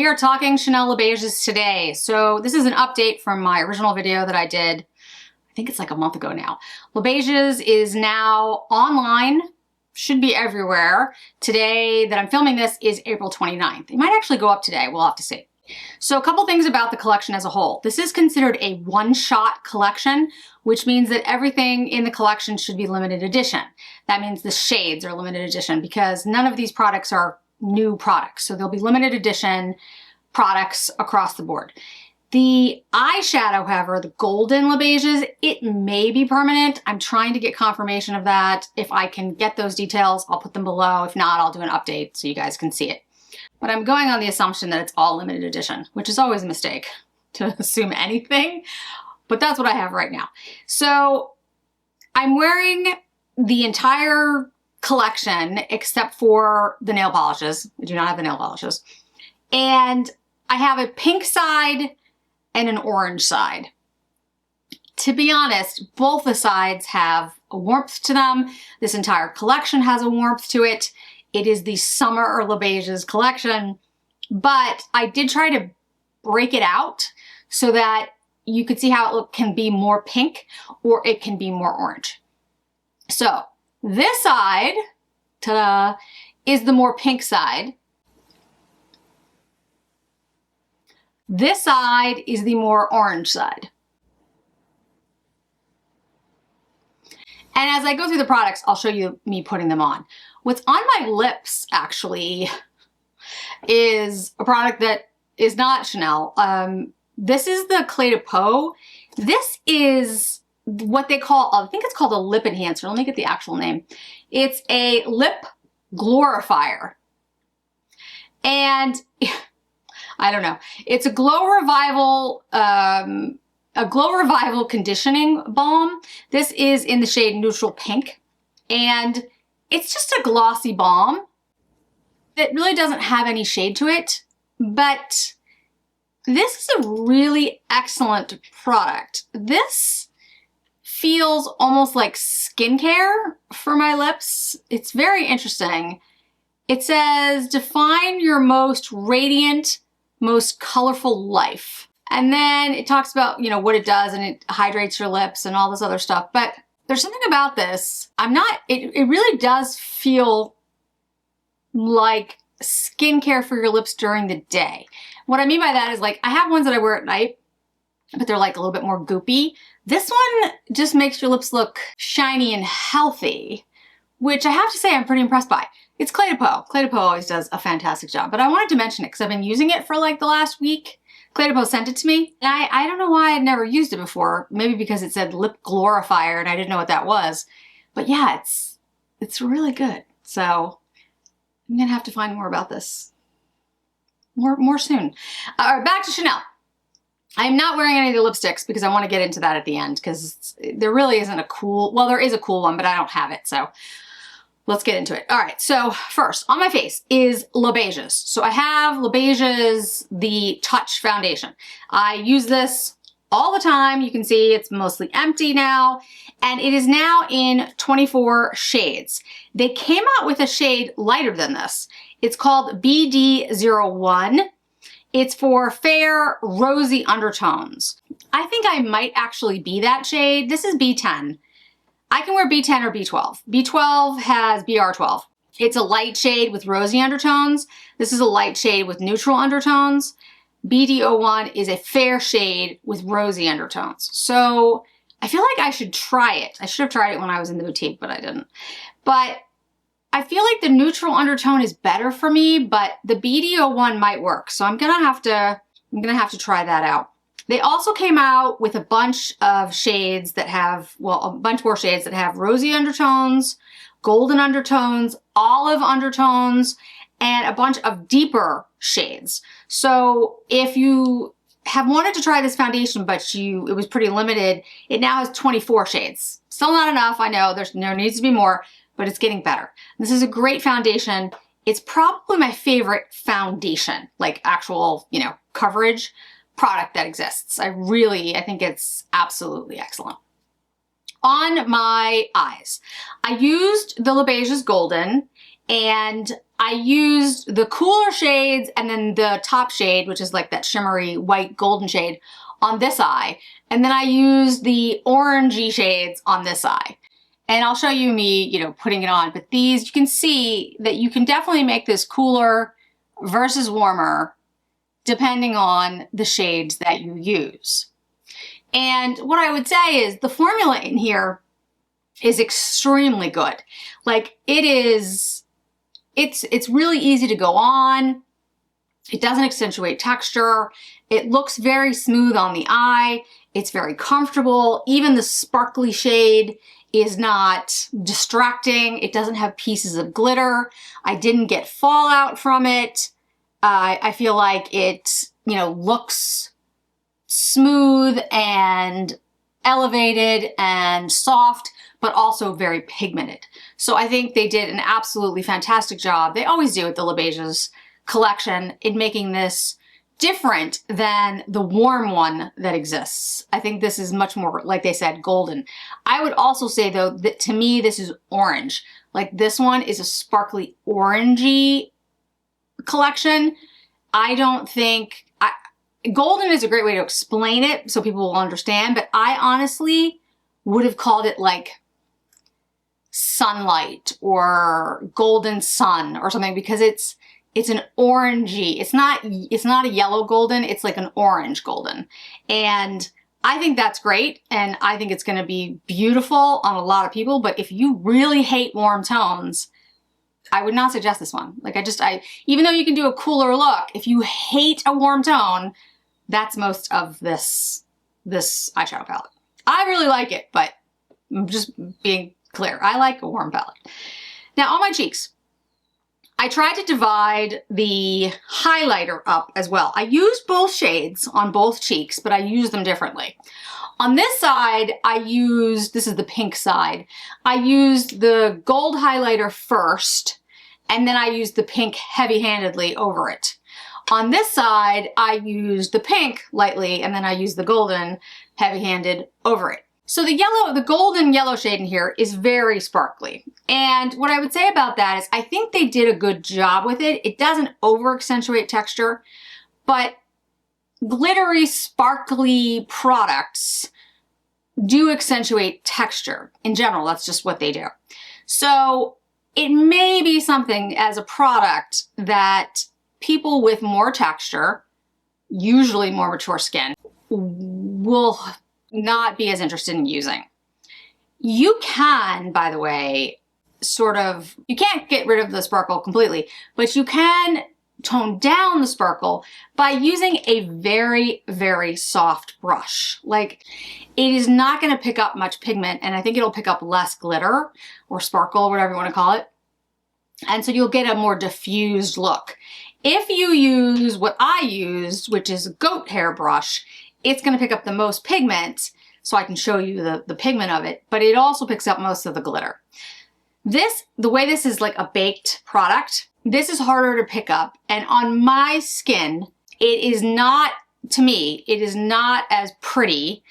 we are talking Chanel Les Beiges today. So this is an update from my original video that I did, I think it's like a month ago now. Les Beiges is now online, should be everywhere. Today that I'm filming this is April 29th. It might actually go up today, we'll have to see. So a couple things about the collection as a whole. This is considered a one-shot collection, which means that everything in the collection should be limited edition. That means the shades are limited edition because none of these products are new products. So they'll be limited edition products across the board. The eyeshadow, however, the golden Les Beiges, it may be permanent. I'm trying to get confirmation of that. If I can get those details, I'll put them below. If not, I'll do an update so you guys can see it. But I'm going on the assumption that it's all limited edition, which is always a mistake to assume anything, but that's what I have right now. So I'm wearing the entire collection except for the nail polishes. I do not have the nail polishes. And I have a pink side and an orange side. To be honest, both the sides have a warmth to them. This entire collection has a warmth to it. It is the Summer Les Beiges collection, but I did try to break it out so that you could see how it can be more pink or it can be more orange. So this side, ta-da, is the more pink side. This side is the more orange side. And as I go through the products, I'll show you me putting them on. What's on my lips, actually, is a product that is not Chanel. This is the Clé de Peau. This is what they call, I think it's called a lip enhancer. Let me get the actual name. It's a lip glorifier. And I don't know. It's a glow revival conditioning balm. This is in the shade Neutral Pink. And it's just a glossy balm that really doesn't have any shade to it, but this is a really excellent product. This feels almost like skincare for my lips. It's very interesting. It says, define your most radiant, most colorful life. And then it talks about, you know, what it does and it hydrates your lips and all this other stuff. But there's something about this. It really does feel like skincare for your lips during the day. What I mean by that is, like, I have ones that I wear at night, but they're like a little bit more goopy. This one just makes your lips look shiny and healthy, which I have to say I'm pretty impressed by. It's Clé de Peau. Clé de Peau always does a fantastic job, but I wanted to mention it because I've been using it for like the last week. Clé de Peau sent it to me, and I don't know why I'd never used it before. Maybe because it said lip glorifier and I didn't know what that was. But yeah, it's really good. So I'm gonna have to find more about this more soon. All right, back to Chanel. I'm not wearing any of the lipsticks because I want to get into that at the end because there really isn't a cool, well, there is a cool one, but I don't have it, so let's get into it. All right, so first on my face is Les Beiges. So I have Les Beiges, the Touch Foundation. I use this all the time. You can see it's mostly empty now, and it is now in 24 shades. They came out with a shade lighter than this. It's called BD01. It's for fair, rosy undertones. I think I might actually be that shade. This is B10. I can wear B10 or B12. B12 has BR12. It's a light shade with rosy undertones. This is a light shade with neutral undertones. BD01 is a fair shade with rosy undertones. So I feel like I should try it. I should have tried it when I was in the boutique, but I didn't. But I feel like the neutral undertone is better for me, but the BD01 might work. So I'm gonna have to try that out. They also came out with a bunch of shades that have, well, a bunch more shades that have rosy undertones, golden undertones, olive undertones, and a bunch of deeper shades. So if you have wanted to try this foundation, but it was pretty limited, it now has 24 shades. Still not enough, I know, there needs to be more, but it's getting better. This is a great foundation. It's probably my favorite foundation, like actual, you know, coverage product that exists. I think it's absolutely excellent. On my eyes, I used the Les Beiges Golden, and I used the cooler shades and then the top shade, which is like that shimmery white golden shade, on this eye. And then I used the orangey shades on this eye. And I'll show you me, you know, putting it on. But these, you can see that you can definitely make this cooler versus warmer depending on the shades that you use. And what I would say is the formula in here is extremely good. Like it's really easy to go on. It doesn't accentuate texture. It looks very smooth on the eye. It's very comfortable. Even the sparkly shade is not distracting. It doesn't have pieces of glitter. I didn't get fallout from it. I feel like it, you know, looks smooth and elevated and soft, but also very pigmented. So I think they did an absolutely fantastic job. They always do with the Les Beiges collection in making this different than the warm one that exists. I think this is much more, like they said, golden. I would also say though that to me this is orange. Like this one is a sparkly orangey collection. I don't think, golden is a great way to explain it so people will understand, but I honestly would have called it like sunlight or golden sun or something, because it's an orangey. It's not a yellow golden, it's like an orange golden. And I think that's great, and I think it's gonna be beautiful on a lot of people, but if you really hate warm tones, I would not suggest this one. Like even though you can do a cooler look, if you hate a warm tone, that's most of this eyeshadow palette. I really like it, but I'm just being clear. I like a warm palette. Now on my cheeks, I tried to divide the highlighter up as well. I used both shades on both cheeks, but I used them differently. On this side, this is the pink side, I used the gold highlighter first, and then I used the pink heavy-handedly over it. On this side, I used the pink lightly, and then I used the golden heavy-handed over it. So the golden yellow shade in here is very sparkly. And what I would say about that is I think they did a good job with it. It doesn't over accentuate texture, but glittery, sparkly products do accentuate texture. In general, that's just what they do. So it may be something as a product that people with more texture, usually more mature skin, will not be as interested in using. You can, by the way, you can't get rid of the sparkle completely, but you can tone down the sparkle by using a very, very soft brush. Like, it is not going to pick up much pigment, and I think it'll pick up less glitter or sparkle, whatever you want to call it. And so you'll get a more diffused look. If you use what I used, which is a goat hair brush, it's going to pick up the most pigment, so I can show you the pigment of it, but it also picks up most of the glitter. The way this is like a baked product, this is harder to pick up, and on my skin, it is not as pretty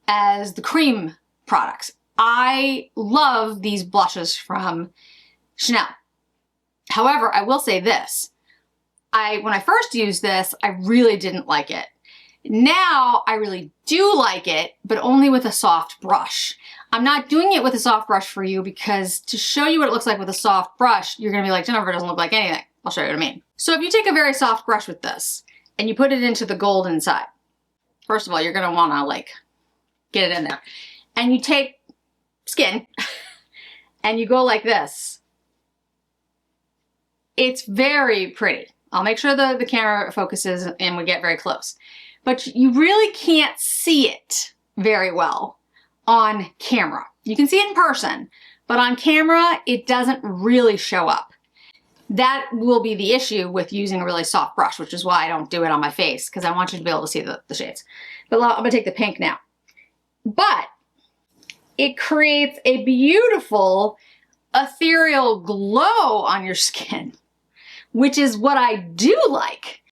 as the cream products. I love these blushes from Chanel. However, I will say this. When I first used this, I really didn't like it. Now, I really do like it, but only with a soft brush. I'm not doing it with a soft brush for you because to show you what it looks like with a soft brush, you're gonna be like, Jennifer, it doesn't look like anything. I'll show you what I mean. So if you take a very soft brush with this and you put it into the gold inside, first of all, you're gonna wanna like get it in there. And you take skin and you go like this. It's very pretty. I'll make sure the camera focuses and we get very close. But you really can't see it very well on camera. You can see it in person, but on camera, it doesn't really show up. That will be the issue with using a really soft brush, which is why I don't do it on my face, because I want you to be able to see the shades. But I'm gonna take the pink now. But it creates a beautiful ethereal glow on your skin, which is what I do like.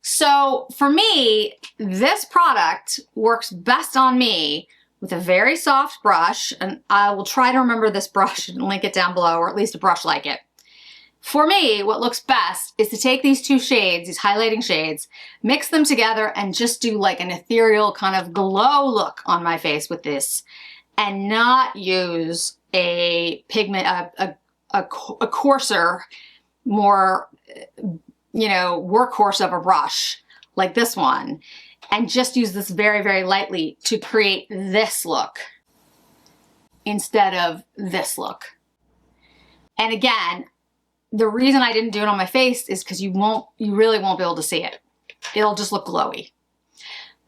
So for me, this product works best on me with a very soft brush, and I will try to remember this brush and link it down below, or at least a brush like it, For me, what looks best is to take these two shades, these highlighting shades, mix them together and just do like an ethereal kind of glow look on my face with this, and not use a pigment, a coarser, more, you know, workhorse of a brush like this one, and just use this very, very lightly to create this look instead of this look. And again, the reason I didn't do it on my face is because you really won't be able to see it. It'll just look glowy.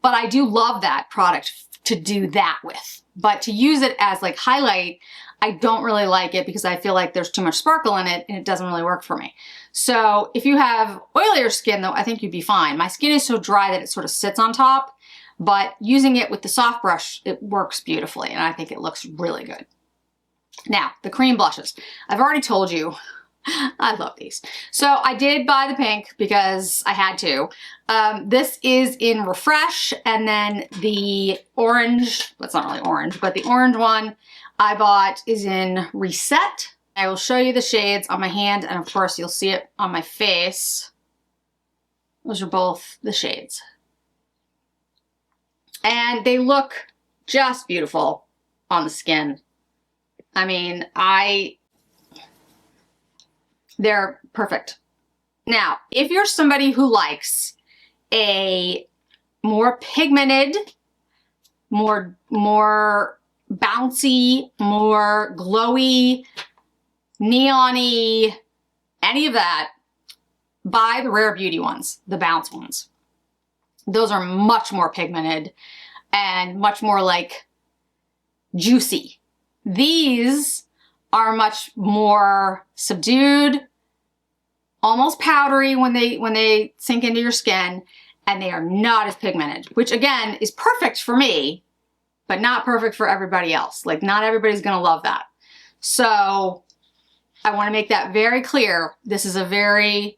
But I do love that product to do that with. But to use it as like highlight, I don't really like it because I feel like there's too much sparkle in it and it doesn't really work for me. So if you have oilier skin though, I think you'd be fine. My skin is so dry that it sort of sits on top, but using it with the soft brush, it works beautifully and I think it looks really good. Now, the cream blushes. I've already told you, I love these. So I did buy the pink because I had to. This is in Refresh, and then the orange, well, it's not really orange, but the orange one I bought is in Reset. I will show you the shades on my hand, and of course you'll see it on my face. Those are both the shades. And they look just beautiful on the skin. I mean, they're perfect. Now, if you're somebody who likes a more pigmented, more bouncy, more glowy, neon-y, any of that, buy the Rare Beauty ones, the Bounce ones. Those are much more pigmented and much more like juicy. These are much more subdued, almost powdery when they sink into your skin, and they are not as pigmented, which again is perfect for me, but not perfect for everybody else. Like, not everybody's gonna love that. So I wanna make that very clear. This is a very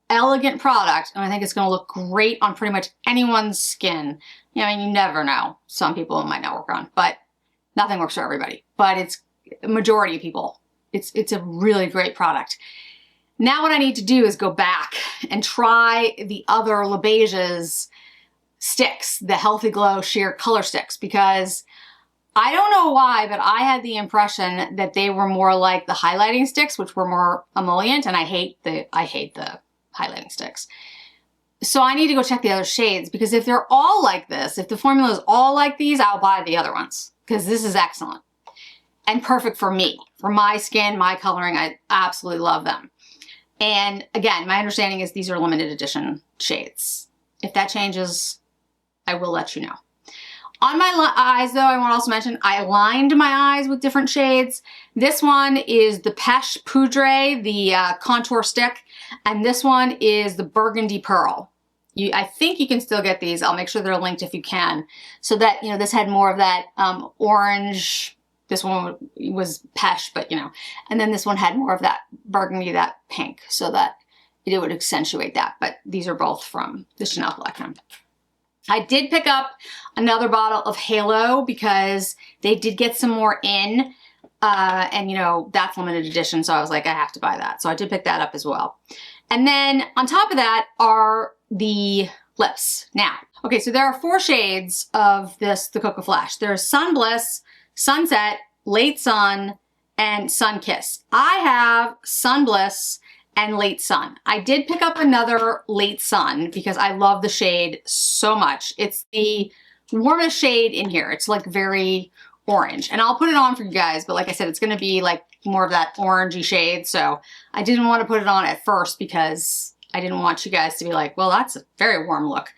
elegant product, and I think it's gonna look great on pretty much anyone's skin. You know, I mean, you never know. Some people it might not work on, but nothing works for everybody. But it's a majority of people. It's a really great product. Now what I need to do is go back and try the other Les Beiges sticks, the Healthy Glow Sheer Color Sticks, because I don't know why, but I had the impression that they were more like the highlighting sticks, which were more emollient, and I hate the highlighting sticks. So I need to go check the other shades, because if they're all like this, if the formula is all like these, I'll buy the other ones, because this is excellent and perfect for me, for my skin, my coloring. I absolutely love them. And again, my understanding is these are limited edition shades. If that changes, I will let you know. On my eyes though, I want to also mention, I lined my eyes with different shades. This one is the Peche Poudre, the contour stick, and this one is the Burgundy Pearl. I think you can still get these. I'll make sure they're linked if you can. So that, you know, this had more of that orange. This one was Peche, but you know, and then this one had more of that burgundy, that pink, so that it would accentuate that. But these are both from the Chanel collection. I did pick up another bottle of Halo because they did get some more in, and you know, that's limited edition, so I was like, I have to buy that. So I did pick that up as well. And then on top of that are the lips. Now, okay, so there are 4 shades of this, the Cocoa Flash. There's Sun Bliss, Sunset, Late Sun, and Sun Kiss. I have Sun Bliss and Late Sun. I did pick up another Late Sun because I love the shade so much. It's the warmest shade in here. It's like very orange, and I'll put it on for you guys, but like I said, it's gonna be like more of that orangey shade, so I didn't want to put it on at first because I didn't want you guys to be like, well, that's a very warm look.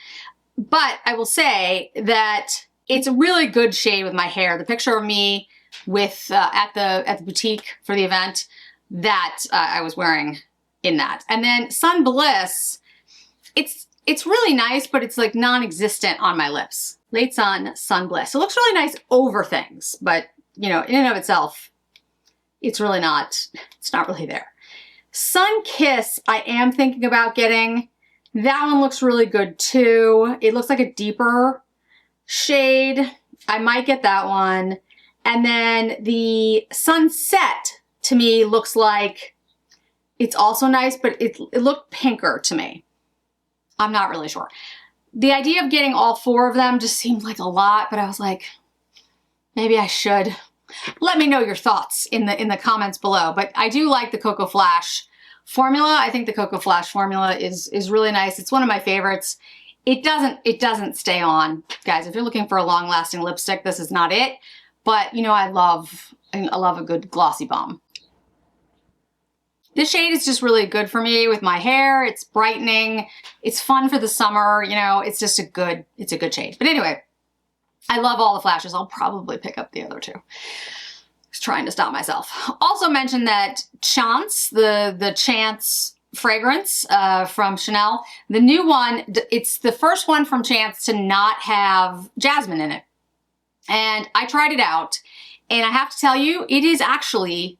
But I will say that it's a really good shade with my hair. The picture of me with at the boutique for the event that I was wearing in that. And then Sun Bliss, it's really nice, but it's like non-existent on my lips. Late Sun, Sun Bliss. It looks really nice over things, but you know, in and of itself, it's really not, it's not really there. Sun Kiss, I am thinking about getting. That one looks really good too. It looks like a deeper shade. I might get that one. And then the Sunset to me looks like it's also nice, but it looked pinker to me. I'm not really sure. The idea of getting all 4 of them just seemed like a lot, but I was like, maybe I should. Let me know your thoughts in the comments below. But I do like the Cocoa Flash formula. I think the Cocoa Flash formula is really nice. It's one of my favorites. It doesn't stay on, guys. If you're looking for a long-lasting lipstick, this is not it. But you know, I love a good glossy balm. This shade is just really good for me with my hair. It's brightening. It's fun for the summer. You know, it's just it's a good shade. But anyway, I love all the flashes. I'll probably pick up the other 2. Just trying to stop myself. Also mention that Chance, the Chance fragrance from Chanel, the new one, it's the first one from Chance to not have jasmine in it. And I tried it out, and I have to tell you, it is actually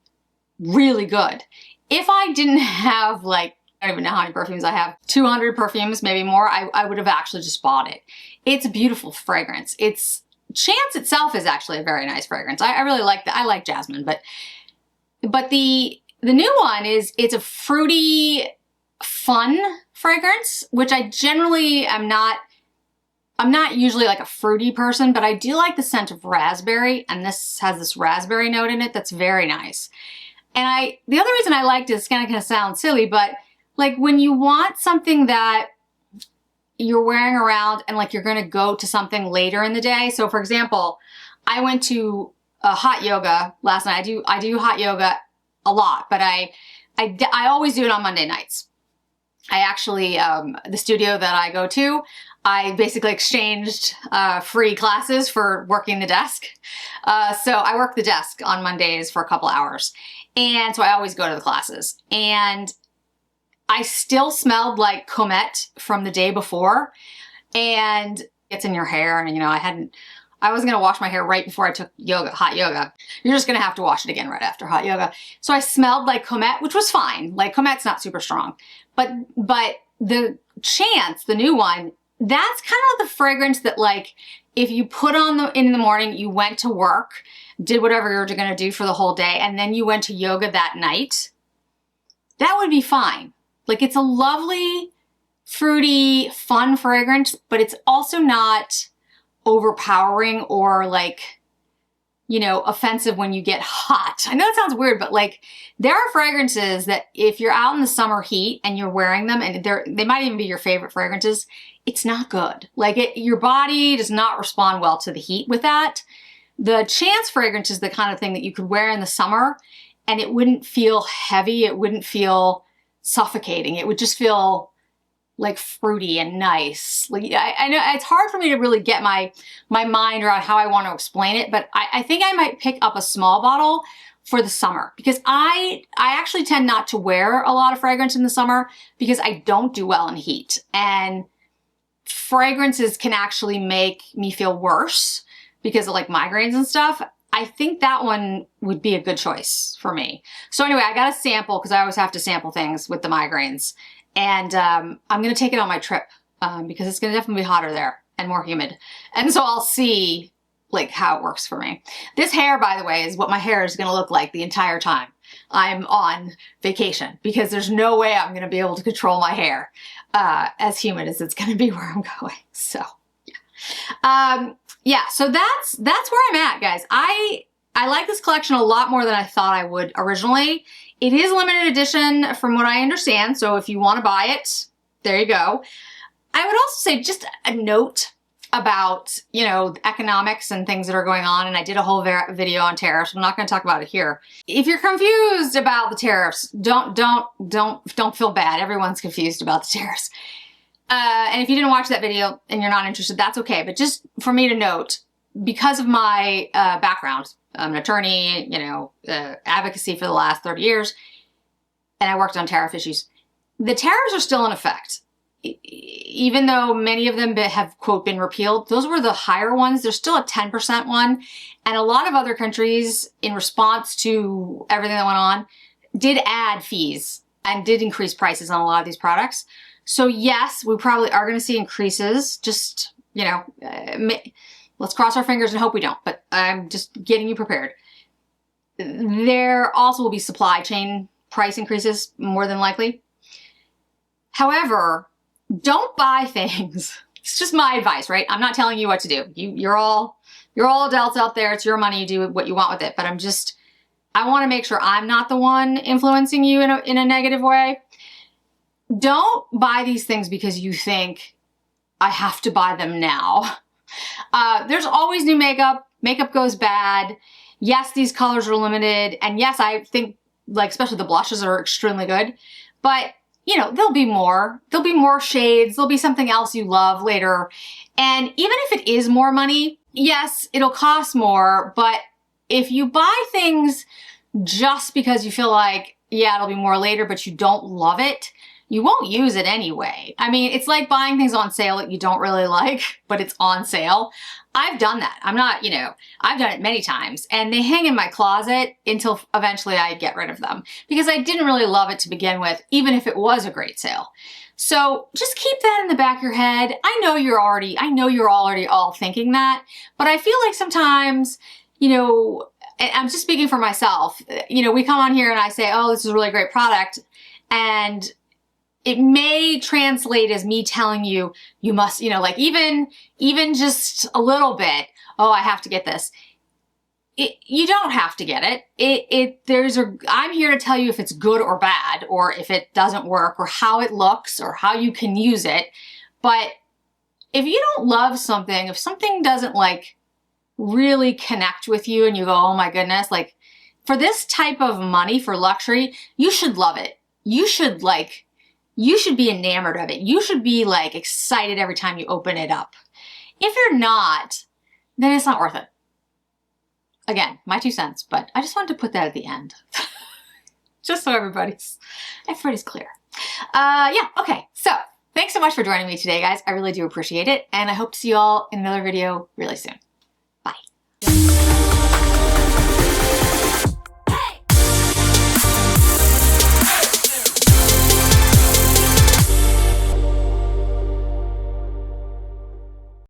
really good. If I didn't have, like, I don't even know how many perfumes I have, 200 perfumes, maybe more, I would have actually just bought it. It's a beautiful fragrance. Chance itself is actually a very nice fragrance. I really like that. I like jasmine, but the new one it's a fruity, fun fragrance, which I generally I'm not usually like a fruity person, but I do like the scent of raspberry, and this has this raspberry note in it that's very nice. And the other reason I liked it, it's gonna sound silly, but like when you want something that you're wearing around and like you're gonna go to something later in the day. So for example, I went to hot yoga last night. I do hot yoga a lot, but I always do it on Monday nights. I actually, the studio that I go to, I basically exchanged free classes for working the desk. So I work the desk on Mondays for a couple hours. And so I always go to the classes. And I still smelled like Comet from the day before. And it's in your hair. And you know, I was gonna wash my hair right before I took hot yoga. You're just gonna have to wash it again right after hot yoga. So I smelled like Comet, which was fine. Like Comet's not super strong. But the Chance, the new one, that's kind of the fragrance that like, if you put on in the morning, you went to work, did whatever you're gonna do for the whole day, and then you went to yoga that night, that would be fine. Like it's a lovely, fruity, fun fragrance, but it's also not overpowering or like, you know, offensive when you get hot. I know it sounds weird, but like there are fragrances that if you're out in the summer heat and you're wearing them and they might even be your favorite fragrances, it's not good. Like your body does not respond well to the heat with that. The Chance fragrance is the kind of thing that you could wear in the summer and it wouldn't feel heavy. It wouldn't feel suffocating. It would just feel like fruity and nice. Like I know it's hard for me to really get my mind around how I want to explain it, but I think I might pick up a small bottle for the summer because I actually tend not to wear a lot of fragrance in the summer because I don't do well in heat, and fragrances can actually make me feel worse because of like migraines and stuff. I think that one would be a good choice for me. So anyway, I got a sample because I always have to sample things with the migraines. And I'm going to take it on my trip because it's going to definitely be hotter there and more humid. And so I'll see like how it works for me. This hair, by the way, is what my hair is going to look like the entire time I'm on vacation because there's no way I'm going to be able to control my hair as humid as it's going to be where I'm going. So yeah, so that's where I'm at, guys. I like this collection a lot more than I thought I would originally. It is limited edition from what I understand, so if you want to buy it, there you go. I would also say just a note about, you know, economics and things that are going on, and I did a whole video on tariffs. I'm not going to talk about it here. If you're confused about the tariffs, don't feel bad. Everyone's confused about the tariffs. And if you didn't watch that video and you're not interested, that's okay. But just for me to note, because of my background, I'm an attorney, you know, advocacy for the last 30 years, and I worked on tariff issues. The tariffs are still in effect. Even though many of them have, quote, been repealed, those were the higher ones. There's still a 10% one. And a lot of other countries, in response to everything that went on, did add fees and did increase prices on a lot of these products. So yes, we probably are going to see increases. Just, you know, let's cross our fingers and hope we don't, but I'm just getting you prepared. There also will be supply chain price increases more than likely. However, don't buy things. It's just my advice, right? I'm not telling you what to do. You're all adults out there. It's your money. You do what you want with it. But I want to make sure I'm not the one influencing you in a negative way. Don't buy these things because you think, I have to buy them now. There's always new makeup. Makeup goes bad. Yes, these colors are limited. And yes, I think, like, especially the blushes are extremely good. But, you know, there'll be more. There'll be more shades. There'll be something else you love later. And even if it is more money, yes, it'll cost more. But if you buy things just because you feel like, yeah, it'll be more later, but you don't love it, you won't use it anyway. I mean, it's like buying things on sale that you don't really like, but it's on sale. I've done that. I'm not, you know, I've done it many times, and they hang in my closet until eventually I get rid of them because I didn't really love it to begin with, even if it was a great sale. So just keep that in the back of your head. I know you're already all thinking that, but I feel like sometimes, you know, and I'm just speaking for myself, you know, we come on here and I say, oh, this is a really great product, and it may translate as me telling you, you must, you know, like even just a little bit, oh, I have to get this. You don't have to get it. I'm here to tell you if it's good or bad, or if it doesn't work, or how it looks, or how you can use it. But if you don't love something, if something doesn't like really connect with you and you go, oh my goodness, like for this type of money, for luxury, you should love it. You should be enamored of it. You should be like excited every time you open it up. If you're not, then it's not worth it. Again, my 2 cents, but I just wanted to put that at the end. Just so everybody's clear. Yeah, okay. So thanks so much for joining me today, guys. I really do appreciate it. And I hope to see you all in another video really soon.